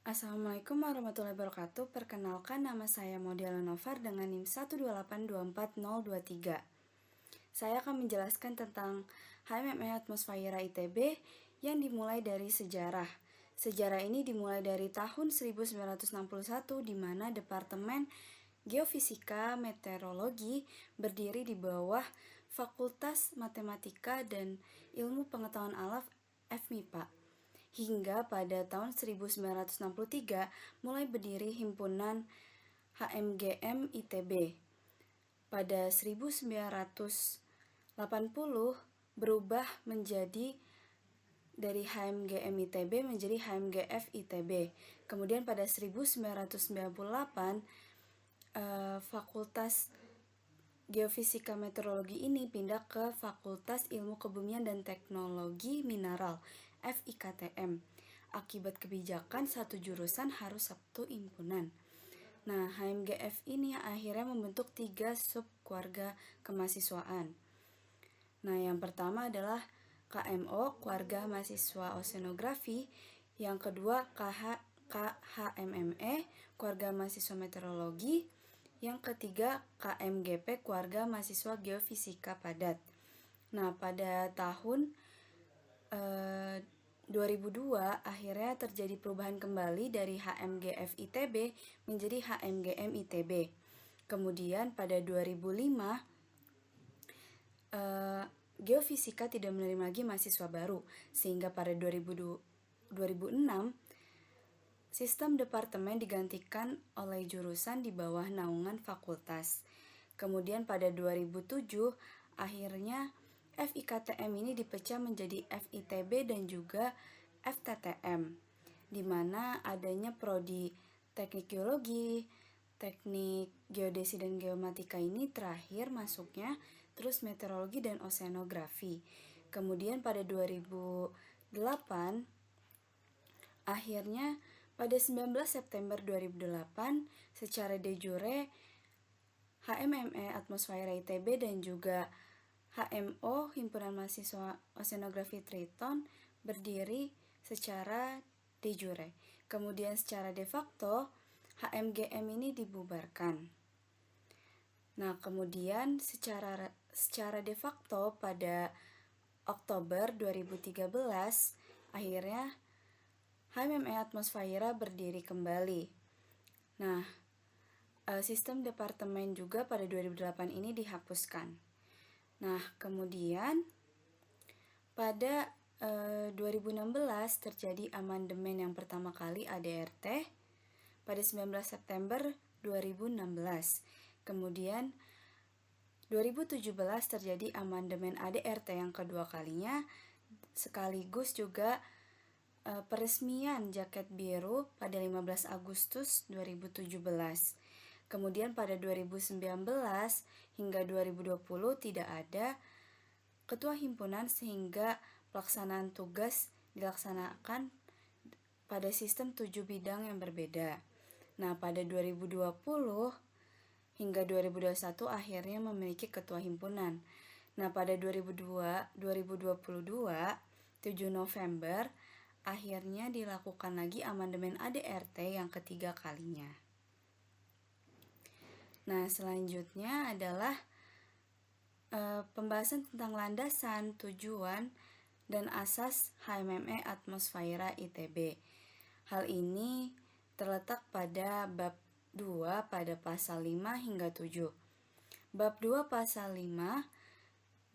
Assalamualaikum warahmatullahi wabarakatuh. Perkenalkan, nama saya Maudia Novar dengan NIM 128240023. Saya akan menjelaskan tentang HMME Atmosfera ITB yang dimulai dari sejarah. Sejarah ini dimulai dari tahun 1961 di mana Departemen Geofisika Meteorologi berdiri di bawah Fakultas Matematika dan Ilmu Pengetahuan Alam FMIPA. Hingga pada tahun 1963 mulai berdiri himpunan HMGM ITB. Pada 1980 berubah menjadi dari HMGM ITB menjadi HMGF ITB. Kemudian pada 1998 Fakultas Geofisika Meteorologi ini pindah ke Fakultas Ilmu Kebumian dan Teknologi Mineral (FIKTM). Akibat kebijakan satu jurusan harus satu himpunan. Nah, HMGF ini akhirnya membentuk 3 subkeluarga kemahasiswaan. Nah, yang pertama adalah KMO, Keluarga Mahasiswa Oceanografi. Yang kedua KHMME, Keluarga Mahasiswa Meteorologi. Yang ketiga KMGP, Keluarga Mahasiswa Geofisika Padat. Nah, pada tahun 2002 akhirnya terjadi perubahan kembali dari HMGF ITB menjadi HMGM ITB. Kemudian pada 2005 Geofisika tidak menerima lagi mahasiswa baru, sehingga pada 2006 sistem departemen digantikan oleh jurusan di bawah naungan fakultas. Kemudian pada 2007 akhirnya FIKTM ini dipecah menjadi FITB dan juga FTTM, di mana adanya prodi teknik geologi, teknik geodesi dan geomatika ini terakhir masuknya, terus meteorologi dan oceanografi. Kemudian pada 2008 akhirnya pada 19 September 2008 secara de jure HMME Atmosfera ITB dan juga HMO Himpunan Mahasiswa Oceanografi Triton berdiri secara de jure. Kemudian secara de facto HMGM ini dibubarkan. Nah, kemudian secara de facto pada Oktober 2013 akhirnya HMME Atmosfera berdiri kembali. Nah, sistem departemen juga pada 2008 ini dihapuskan. Nah, kemudian pada 2016 terjadi amandemen yang pertama kali ADRT pada 19 September 2016. Kemudian 2017 terjadi amandemen ADRT yang kedua kalinya, sekaligus juga peresmian jaket biru pada 15 Agustus 2017. Kemudian pada 2019 hingga 2020 tidak ada ketua himpunan sehingga pelaksanaan tugas dilaksanakan pada sistem 7 bidang yang berbeda. Nah, pada 2020 hingga 2021 akhirnya memiliki ketua himpunan. Nah, pada 2022 7 November akhirnya dilakukan lagi amandemen ADRT yang ketiga kalinya. Nah, selanjutnya adalah pembahasan tentang landasan, tujuan, dan asas HMME Atmosfera ITB. Hal ini terletak pada bab 2 pada pasal 5 hingga 7. Bab 2 pasal 5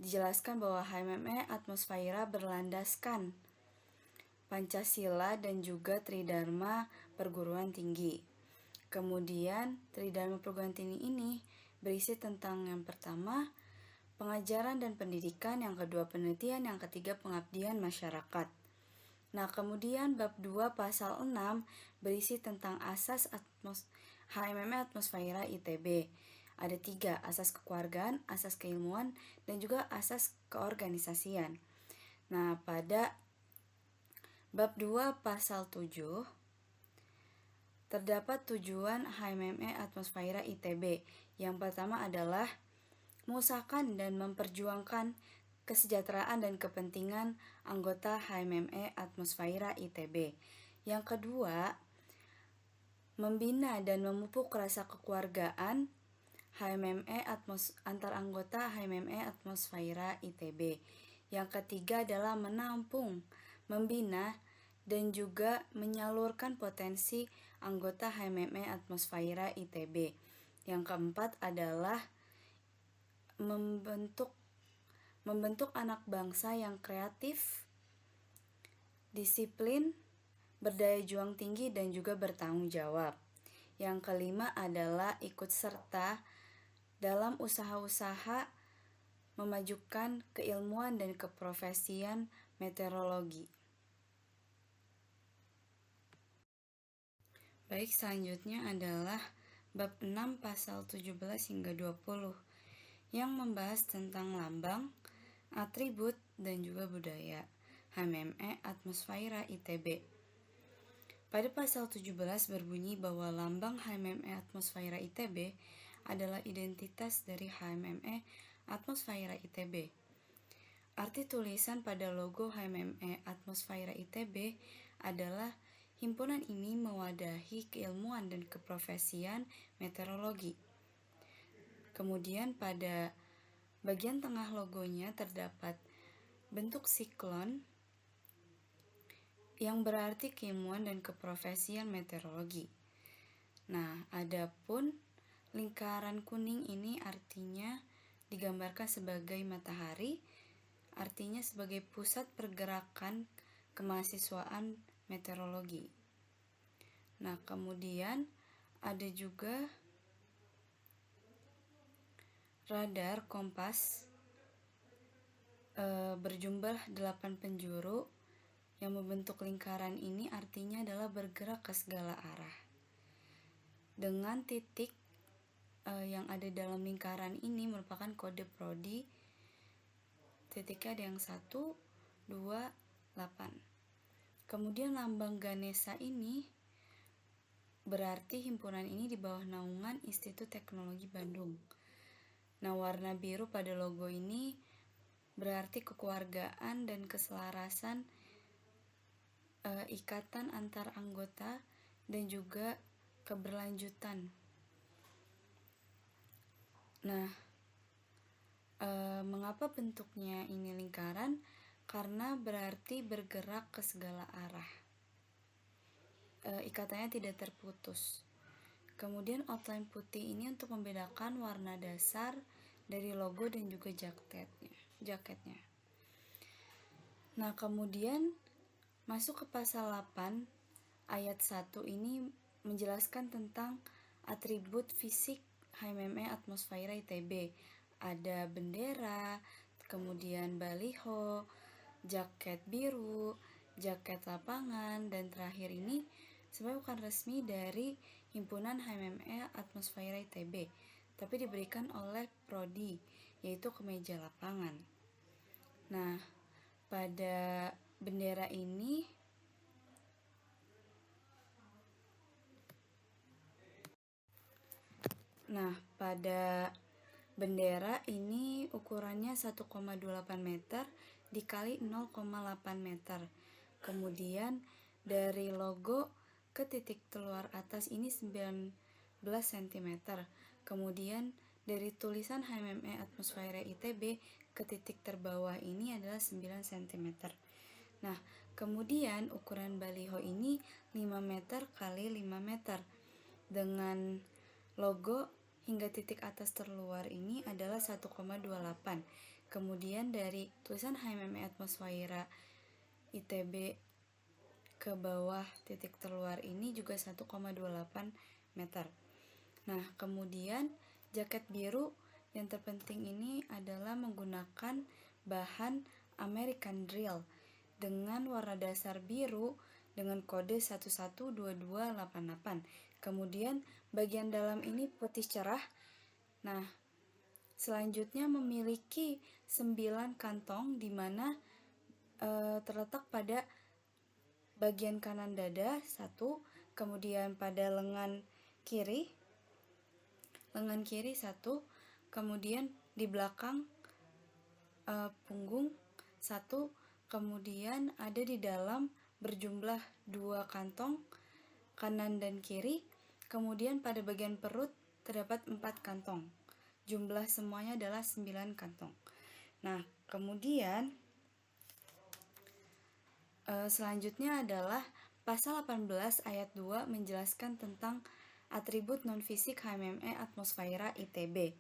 dijelaskan bahwa HMME Atmosfera berlandaskan Pancasila dan juga Tridharma Perguruan Tinggi. Kemudian Tridharma Perguruan Tinggi ini berisi tentang yang pertama pengajaran dan pendidikan, yang kedua penelitian, yang ketiga pengabdian masyarakat. Nah, kemudian bab 2 pasal 6 berisi tentang asas HMME Atmosfera ITB. Ada 3, asas kekeluargaan, asas keilmuan, dan juga asas keorganisasian. Nah, pada bab 2 pasal 7 terdapat tujuan HMME Atmosfera ITB. Yang pertama adalah mengusahakan dan memperjuangkan kesejahteraan dan kepentingan anggota HMME Atmosfera ITB. Yang kedua, membina dan memupuk rasa kekeluargaan HMME antar anggota HMME Atmosfera ITB. Yang ketiga adalah menampung, membina, dan juga menyalurkan potensi anggota HMME Atmosfera ITB. Yang keempat adalah membentuk anak bangsa yang kreatif, disiplin, berdaya juang tinggi, dan juga bertanggung jawab. Yang kelima adalah ikut serta dalam usaha-usaha memajukan keilmuan dan keprofesian meteorologi. Baik, selanjutnya adalah bab 6 pasal 17 hingga 20 yang membahas tentang lambang, atribut, dan juga budaya HMME Atmosfera ITB. Pada pasal 17 berbunyi bahwa lambang HMME Atmosfera ITB adalah identitas dari HMME Atmosfera ITB. Arti tulisan pada logo HMME Atmosfera ITB adalah himpunan ini mewadahi keilmuan dan keprofesian meteorologi. Kemudian pada bagian tengah logonya terdapat bentuk siklon yang berarti keilmuan dan keprofesian meteorologi. Nah, adapun lingkaran kuning ini artinya digambarkan sebagai matahari, artinya sebagai pusat pergerakan kemahasiswaan meteorologi. Nah, kemudian ada juga radar kompas berjumlah 8 penjuru yang membentuk lingkaran ini artinya adalah bergerak ke segala arah. Dengan titik yang ada dalam lingkaran ini merupakan kode prodi. Titiknya ada yang 1, 2, 8. Kemudian lambang Ganesha ini berarti himpunan ini di bawah naungan Institut Teknologi Bandung. Nah, warna biru pada logo ini berarti kekeluargaan dan keselarasan ikatan antar anggota dan juga keberlanjutan. Nah, mengapa bentuknya ini lingkaran? Karena berarti bergerak ke segala arah. Ikatannya tidak terputus. Kemudian outline putih ini untuk membedakan warna dasar dari logo dan juga jaketnya. Nah, kemudian masuk ke pasal 8 ayat 1 ini menjelaskan tentang atribut fisik HMME Atmosfera ITB. Ada bendera, kemudian baliho, jaket biru, jaket lapangan, dan terakhir ini sebenarnya bukan resmi dari himpunan HMME Atmosfera ITB, tapi diberikan oleh prodi, yaitu kemeja lapangan. Nah, pada bendera ini ukurannya 1,28 meter dikali 0,8 meter. Kemudian dari logo ke titik terluar atas ini 19 cm. Kemudian dari tulisan HMME Atmosfera ITB ke titik terbawah ini adalah 9 cm. Nah, kemudian ukuran baliho ini 5 meter kali 5 meter. Dengan logo hingga titik atas terluar ini adalah 1,28. Kemudian dari tulisan HMME Atmosfera ITB ke bawah titik terluar ini juga 1,28 meter. Nah, kemudian jaket biru yang terpenting ini adalah menggunakan bahan American Drill dengan warna dasar biru dengan kode 112288. Kemudian bagian dalam ini putih cerah. Nah, selanjutnya memiliki 9 kantong di mana terletak pada bagian kanan dada 1, kemudian pada lengan kiri 1, kemudian di belakang punggung 1, kemudian ada di dalam berjumlah 2 kantong kanan dan kiri, Kemudian pada bagian perut terdapat 4 kantong. Jumlah semuanya adalah 9 kantong. Nah, kemudian selanjutnya adalah pasal 18 ayat 2 menjelaskan tentang atribut non-fisik HMME atmosfera ITB.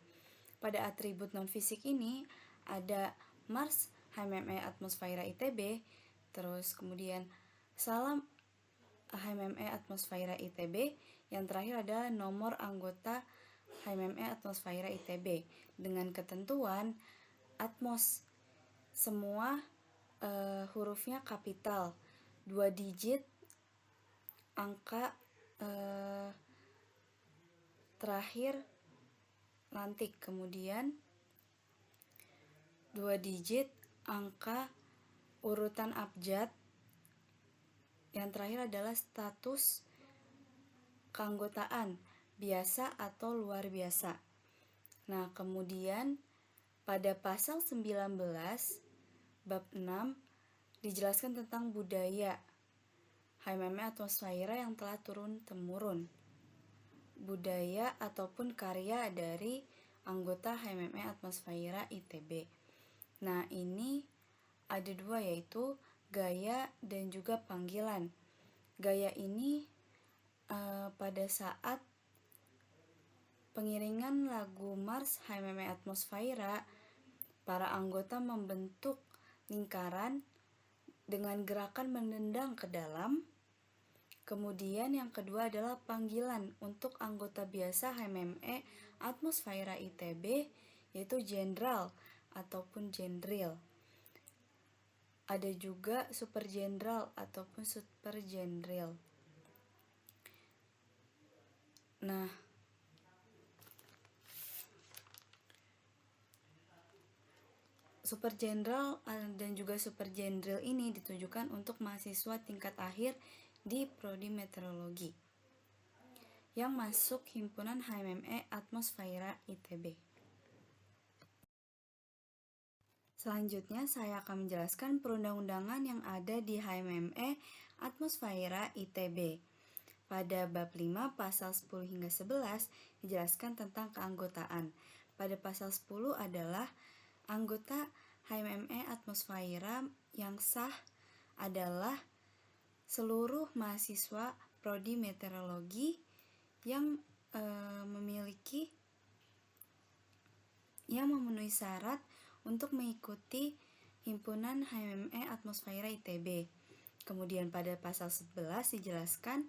Pada atribut non-fisik ini ada Mars HMME atmosfera ITB, terus kemudian salam HMME atmosfera ITB, yang terakhir adalah nomor anggota HMME atmosfera ITB dengan ketentuan atmos semua hurufnya kapital, 2 digit, angka terakhir lantik, kemudian 2 digit, angka urutan abjad, yang terakhir adalah status keanggotaan, biasa atau luar biasa. Nah, kemudian pada pasal 19 bab 6 dijelaskan tentang budaya HMME atmosfera yang telah turun-temurun. Budaya ataupun karya dari anggota HMME atmosfera ITB. Nah, ini ada 2, yaitu gaya dan juga panggilan. Gaya ini pada saat pengiringan lagu Mars HMME atmosfera, para anggota membentuk lingkaran dengan gerakan menendang ke dalam. Kemudian yang kedua adalah panggilan untuk anggota biasa HMME atmosfera ITB, yaitu jenderal ataupun jenderal. Ada juga super jenderal ataupun super jenderal. Nah, super jenderal dan juga super jenderal ini ditujukan untuk mahasiswa tingkat akhir di Prodi Meteorologi yang masuk himpunan HMME atmosfera ITB. Selanjutnya saya akan menjelaskan perundang-undangan yang ada di HMME atmosfera ITB. Pada bab 5 pasal 10 hingga 11 dijelaskan tentang keanggotaan. Pada pasal 10 adalah anggota HMME atmosfera yang sah adalah seluruh mahasiswa Prodi Meteorologi yang memenuhi syarat untuk mengikuti himpunan HMME atmosfera ITB. Kemudian pada pasal 11 dijelaskan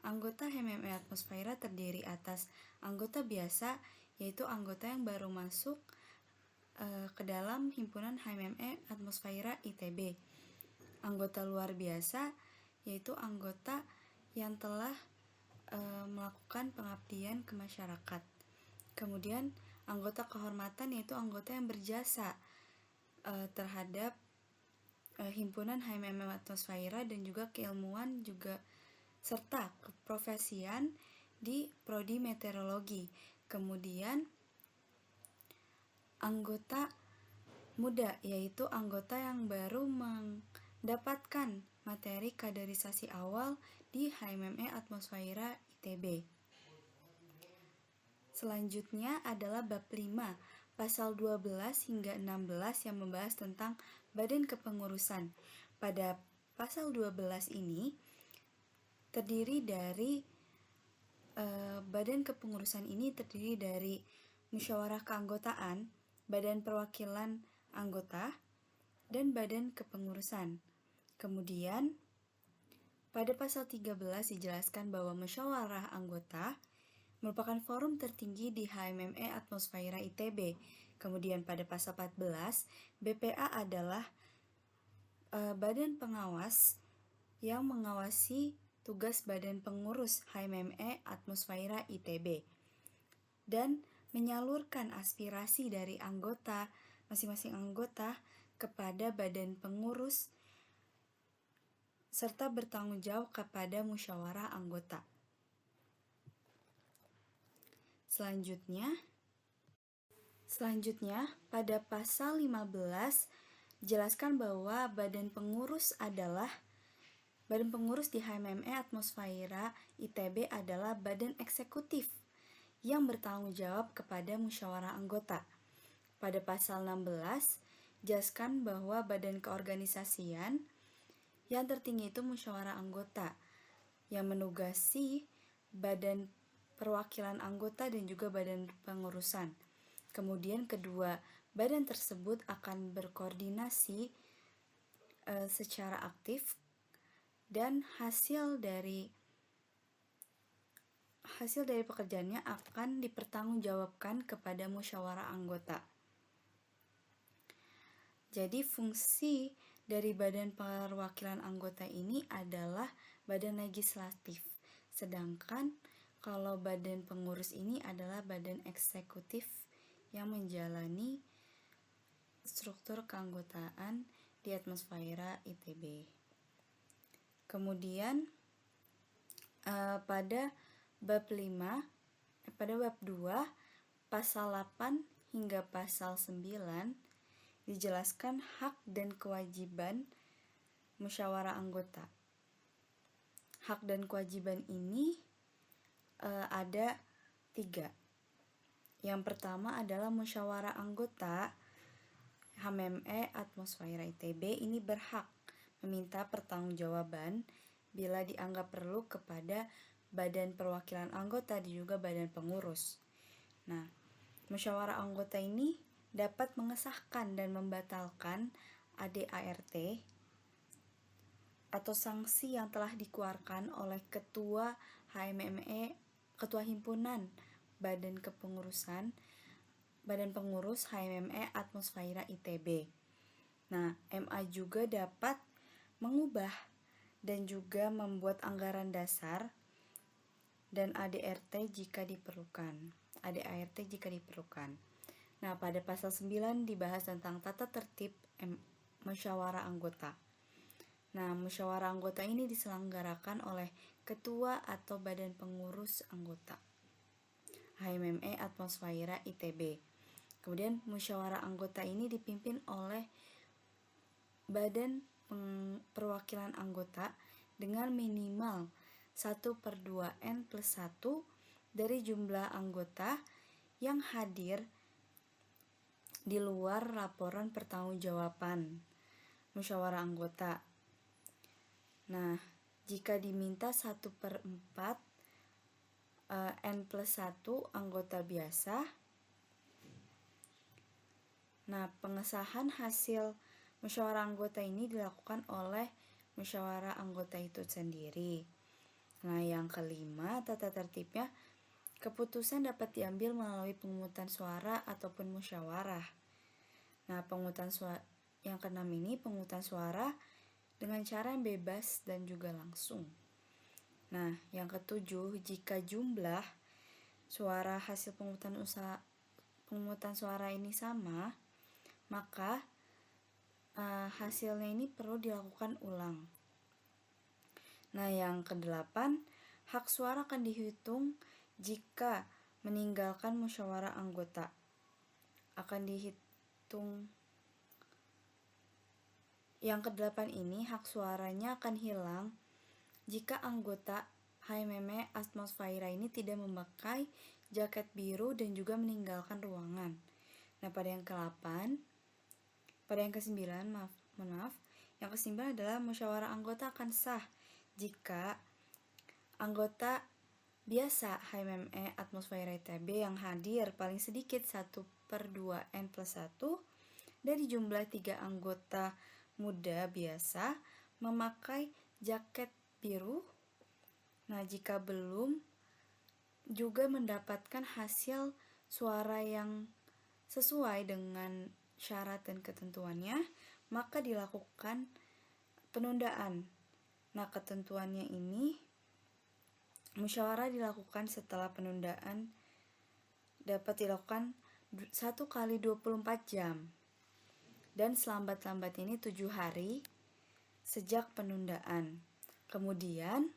anggota HMME atmosfera terdiri atas anggota biasa, yaitu anggota yang baru masuk ke dalam himpunan HMME atmosfera ITB. Anggota luar biasa yaitu anggota yang telah melakukan pengabdian ke masyarakat. Kemudian anggota kehormatan yaitu anggota yang berjasa terhadap himpunan HMME atmosfera dan juga keilmuan juga serta keprofesian di Prodi Meteorologi. Kemudian anggota muda yaitu anggota yang baru mendapatkan materi kaderisasi awal di HMME atmosfera ITB. Selanjutnya adalah bab 5 pasal 12 hingga 16 yang membahas tentang badan kepengurusan. Pada pasal 12 ini terdiri dari badan kepengurusan ini terdiri dari musyawarah keanggotaan, badan perwakilan anggota, dan badan kepengurusan. Kemudian pada pasal 13 dijelaskan bahwa musyawarah anggota merupakan forum tertinggi di HMME atmosfera ITB. Kemudian pada pasal 14, BPA adalah badan pengawas yang mengawasi tugas badan pengurus HMME atmosfera ITB dan menyalurkan aspirasi dari anggota, masing-masing anggota kepada badan pengurus serta bertanggung jawab kepada musyawarah anggota. Selanjutnya, pada pasal 15 dijelaskan bahwa badan pengurus adalah Badan pengurus di HMME Atmosfera ITB adalah badan eksekutif yang bertanggung jawab kepada musyawarah anggota. Pada pasal 16, jelaskan bahwa badan keorganisasian yang tertinggi itu musyawarah anggota yang menugasi badan perwakilan anggota dan juga badan pengurusan. Kemudian kedua badan tersebut akan berkoordinasi secara aktif dan hasil dari pekerjaannya akan dipertanggungjawabkan kepada musyawarah anggota. Jadi fungsi dari badan perwakilan anggota ini adalah badan legislatif, sedangkan kalau badan pengurus ini adalah badan eksekutif yang menjalani struktur keanggotaan di Atmosfera ITB. Kemudian pada bab 2 pasal 8 hingga pasal 9 dijelaskan hak dan kewajiban musyawarah anggota. Hak dan kewajiban ini ada 3. Yang pertama adalah musyawarah anggota HMME Atmosfera ITB ini berhak meminta pertanggungjawaban bila dianggap perlu kepada badan perwakilan anggota dan juga badan pengurus. Nah, musyawarah anggota ini dapat mengesahkan dan membatalkan ADART atau sanksi yang telah dikeluarkan oleh Ketua HMME, Ketua Himpunan Badan Pengurus HMME Atmosfera ITB. Nah, MA juga dapat mengubah dan juga membuat anggaran dasar dan ADART jika diperlukan. Nah, pada pasal 9 dibahas tentang tata tertib musyawarah anggota. Nah, musyawarah anggota ini diselenggarakan oleh ketua atau badan pengurus anggota HMME Atmosfera ITB. Kemudian musyawarah anggota ini dipimpin oleh badan perwakilan anggota dengan minimal 1/2N+1 dari jumlah anggota yang hadir di luar laporan pertanggungjawaban musyawarah anggota. Nah, jika diminta 1/4 N+1 anggota biasa, nah pengesahan hasil musyawarah anggota ini dilakukan oleh musyawarah anggota itu sendiri. Nah, yang kelima, tata tertibnya, keputusan dapat diambil melalui pemungutan suara ataupun musyawarah. Nah, yang keenam ini pemungutan suara dengan cara yang bebas dan juga langsung. Nah, yang ketujuh, jika jumlah suara hasil pemungutan suara ini sama, maka hasilnya ini perlu dilakukan ulang. Nah, yang kedelapan, hak suara akan dihitung jika meninggalkan musyawarah anggota. Akan dihitung. Yang kedelapan ini, hak suaranya akan hilang jika anggota HMME Atmosfera ini tidak memakai jaket biru dan juga meninggalkan ruangan. Nah, pada yang ke-9 yang ke-9 adalah musyawarah anggota akan sah jika anggota biasa HMME Atmosfera ITB yang hadir paling sedikit 1/2N+1 dari jumlah 3 anggota muda biasa memakai jaket biru. Nah, jika belum juga mendapatkan hasil suara yang sesuai dengan syarat dan ketentuannya, maka dilakukan penundaan. Nah, ketentuannya ini musyawarah dilakukan setelah penundaan dapat dilakukan 1 kali 24 jam dan selambat-lambat ini 7 hari sejak penundaan. Kemudian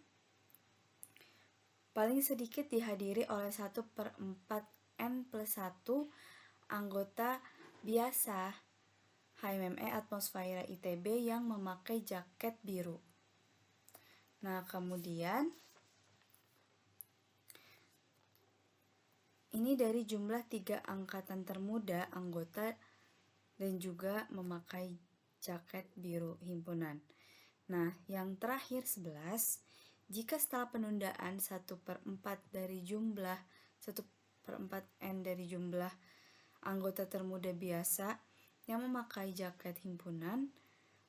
paling sedikit dihadiri oleh 1/4 N+1 anggota biasa HMME Atmosfera ITB yang memakai jaket biru. Nah, kemudian ini dari jumlah 3 angkatan termuda anggota dan juga memakai jaket biru himpunan. Nah, yang terakhir 11, jika setelah penundaan 1/4 dari jumlah 1/4 N dari jumlah anggota termuda biasa yang memakai jaket himpunan,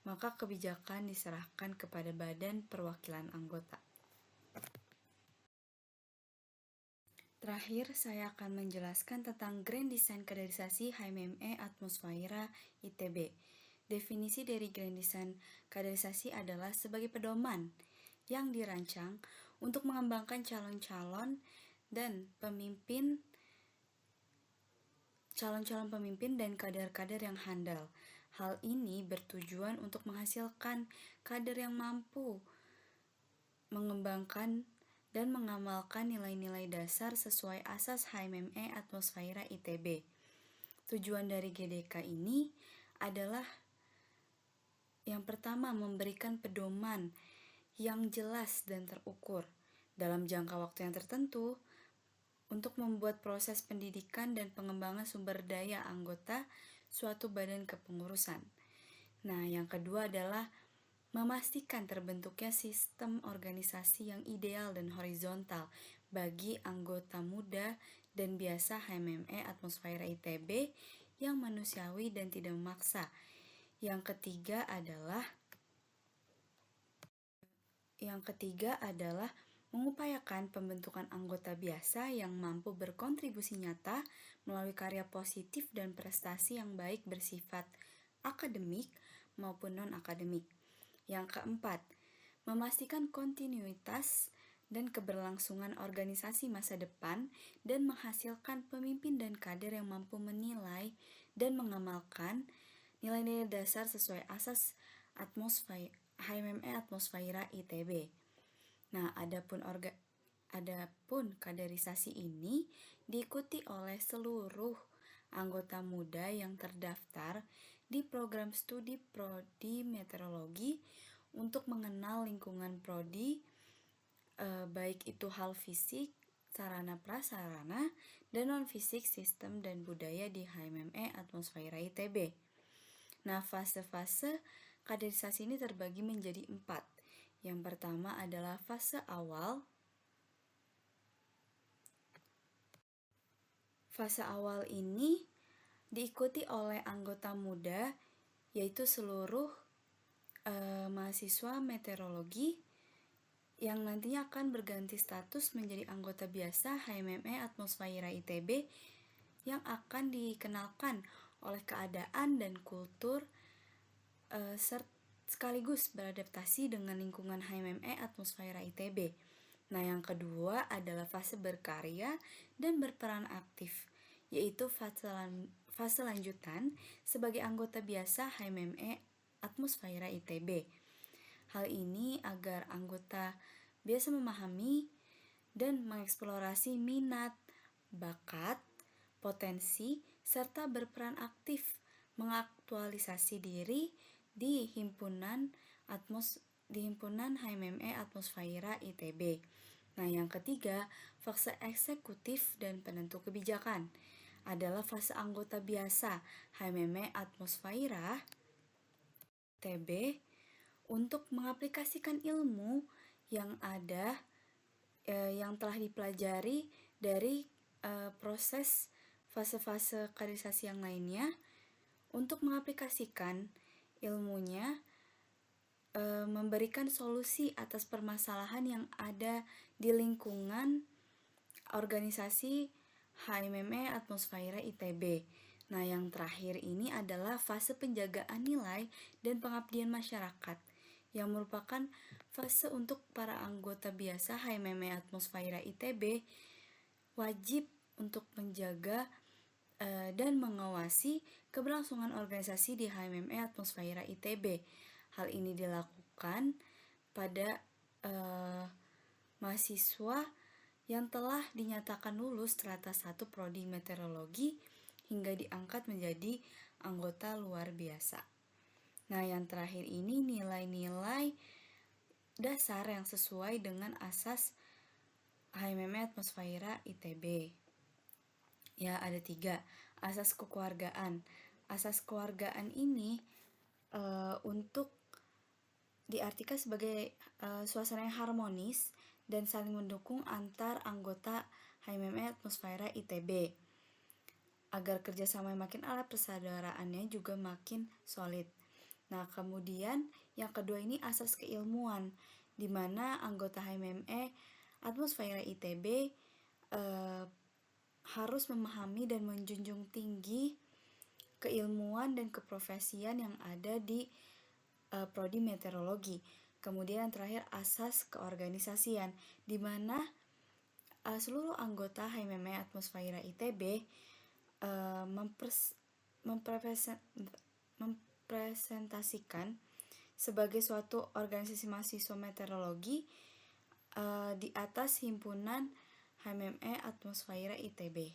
maka kebijakan diserahkan kepada Badan Perwakilan Anggota. Terakhir, saya akan menjelaskan tentang Grand Design Kaderisasi HMME Atmosfera ITB. Definisi dari Grand Design Kaderisasi adalah sebagai pedoman yang dirancang untuk mengembangkan calon-calon pemimpin dan kader-kader yang handal. Hal ini bertujuan untuk menghasilkan kader yang mampu mengembangkan dan mengamalkan nilai-nilai dasar sesuai asas HMME Atmosfera ITB. Tujuan dari GDK ini adalah yang pertama, memberikan pedoman yang jelas dan terukur dalam jangka waktu yang tertentu untuk membuat proses pendidikan dan pengembangan sumber daya anggota suatu badan kepengurusan. Nah, yang kedua adalah memastikan terbentuknya sistem organisasi yang ideal dan horizontal bagi anggota muda dan biasa HMME Atmosfera ITB yang manusiawi dan tidak memaksa. Yang ketiga adalah mengupayakan pembentukan anggota biasa yang mampu berkontribusi nyata melalui karya positif dan prestasi yang baik bersifat akademik maupun non-akademik. Yang keempat, memastikan kontinuitas dan keberlangsungan organisasi masa depan dan menghasilkan pemimpin dan kader yang mampu menilai dan mengamalkan nilai-nilai dasar sesuai asas HMME Atmosfera ITB. Nah, adapun kaderisasi ini diikuti oleh seluruh anggota muda yang terdaftar di program studi prodi meteorologi untuk mengenal lingkungan prodi, baik itu hal fisik, sarana prasarana, dan non-fisik sistem dan budaya di HMME Atmosfera ITB. Nah, fase-fase kaderisasi ini terbagi menjadi 4. Yang pertama adalah fase awal. Fase awal ini diikuti oleh anggota muda, yaitu seluruh mahasiswa meteorologi yang nantinya akan berganti status menjadi anggota biasa HMME Atmosfera ITB yang akan dikenalkan oleh keadaan dan kultur sekaligus beradaptasi dengan lingkungan HMME Atmosfera ITB. Nah, yang kedua adalah fase berkarya dan berperan aktif, yaitu fase lanjutan sebagai anggota biasa HMME Atmosfera ITB. Hal ini agar anggota biasa memahami dan mengeksplorasi minat, bakat, potensi, serta berperan aktif mengaktualisasi diri di himpunan HMME Atmosfera ITB. Nah, yang ketiga, fase eksekutif dan penentu kebijakan adalah fase anggota biasa HMME Atmosfera ITB untuk mengaplikasikan ilmu yang ada yang telah dipelajari dari proses fase-fase kaderisasi yang lainnya untuk mengaplikasikan ilmunya, memberikan solusi atas permasalahan yang ada di lingkungan organisasi HMME Atmosfera ITB. Nah, yang terakhir ini adalah fase penjagaan nilai dan pengabdian masyarakat, yang merupakan fase untuk para anggota biasa HMME Atmosfera ITB wajib untuk menjaga dan mengawasi keberlangsungan organisasi di HMME Atmosfera ITB. Hal ini dilakukan pada mahasiswa yang telah dinyatakan lulus strata 1 prodi meteorologi hingga diangkat menjadi anggota luar biasa. Nah, yang terakhir ini nilai-nilai dasar yang sesuai dengan asas HMME Atmosfera ITB. Ya, ada 3. Asas kekeluargaan. Asas kekeluargaan ini untuk diartikan sebagai suasana yang harmonis dan saling mendukung antar anggota HMME Atmosfera ITB. Agar kerjasama yang makin erat, persaudaraannya juga makin solid. Nah, kemudian yang kedua ini asas keilmuan, di mana anggota HMME Atmosfera ITB harus memahami dan menjunjung tinggi keilmuan dan keprofesian yang ada di prodi meteorologi. Kemudian yang terakhir asas keorganisasian, di mana seluruh anggota HMME Atmosfera ITB mempresentasikan sebagai suatu organisasi mahasiswa meteorologi di atas himpunan HMME Atmosfera ITB.